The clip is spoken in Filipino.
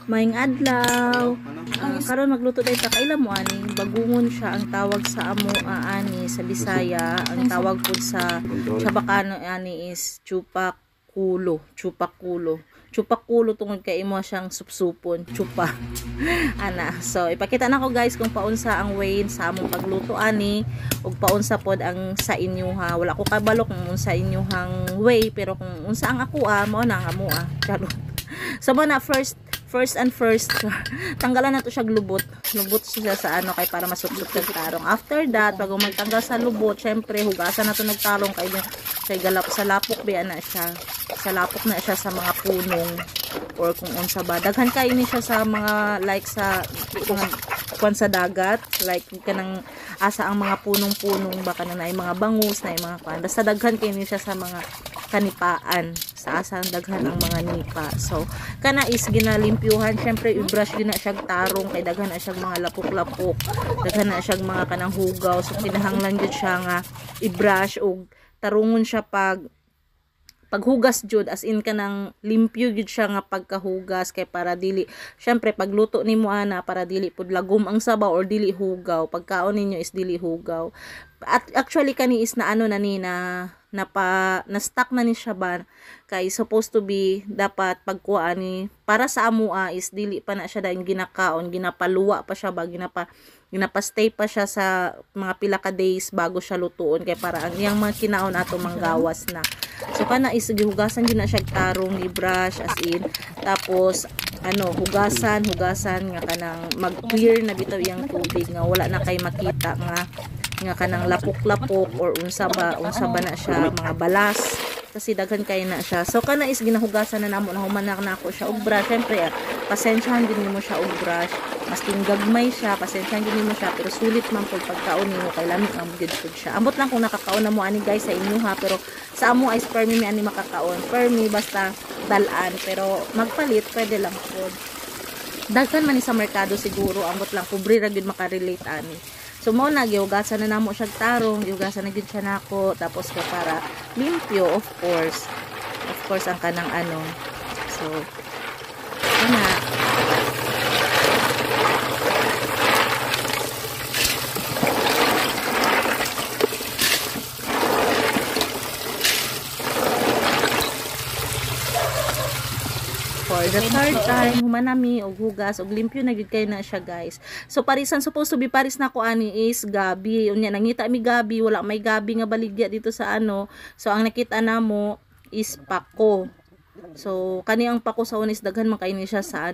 Maing adlaw. Karon magluto tayo ta kaila mo ani. Bagungon siya ang tawag sa amo ani sa Bisaya. Ang tawag pud sa Bacano ani is chupakulo. Chupakulo. Chupakulo tungod kay imo siyang supsupon, chupa. Ana. So ipakita na ko guys kung paunsa ang way sa among pagluto ani ug paunsa pod ang sa inyo ha. Wala ko kabalo kung unsa inyong way pero kung unsa ang ako mao na ang amo Charot. So na first tanggalan na to siya lubot siya sa ano kay para masupsop sa tarong. After that pag magtanggal sa lubot syempre hugasan na to nagtarong kay galap sa lapok ba na siya sa lapok na siya sa mga punong or kung unsa ba daghan kay ini siya sa mga like sa mga kwan sa dagat like kanang asa ang mga punong-punong baka na mga bangus na mga kwan basta daghan kay ini siya sa mga kanipaan sa asang daghan ang mga nipa. So kana is ginalimpyuhan syempre i-brush din na siya tarong kay daghan na siya mga lapok-lapok daghan na siya mga kanang hugaw so kinahanglan jud siya nga i-brush og tarungon siya paghugas jud as in kanang limpyo jud siya nga pagkahugas kay para dili syempre pagluto nimo ana para dili pud lagom ang sabaw or dili hugaw pagkaon ninyo is dili hugaw at actually kani is na ano na ni na stuck na ni siya ba kay supposed to be dapat pagkuha ni para sa amua is dili pa na siya dahil ginakaon ginapaluwa pa siya ba ginapastay pa siya sa mga pila ka days bago siya lutuon kay para ang iyang mga kinaon ato manggawas na. So kana is gihugasan din na siya tarong i-brush as in tapos hugasan nga kanang mag-clear na bitaw iyang tubig nga wala na kay makita nga kanang lapok-lapok or unsa ba na siya mga balas kasi daghan kay na siya. So kana is ginahugasan na namo na humanak na ako siya og brush syempre pasensyahan din nimo siya og brush masking gagmay siya pasensyahan din nimo siya pero sulit man pud pagkaon nimo kay lami ang good food siya. Ambot lang kung nakakaon na mo ani guys sa inyo ha pero sa amo ay per me ani makakaon per me basta dalan pero magpalit pwede lang pod. Daghan man ni sa merkado siguro ambot lang pobre ra gyud makarelate ani. So mo na gihugasan na namo siya tarong, gihugasan na gyud siya nako tapos ko para limpyo of course ang kanang So ana for the third time humanami og hugas og limpyo na gyud kay na siya guys. So parisan supposed to be paris na ko ani is gabi unya nangita mi gabi wala may gabi nga baligya dito sa so ang nakita namo is pako. So kani ang pako sa unis daghan man kay ni siya sa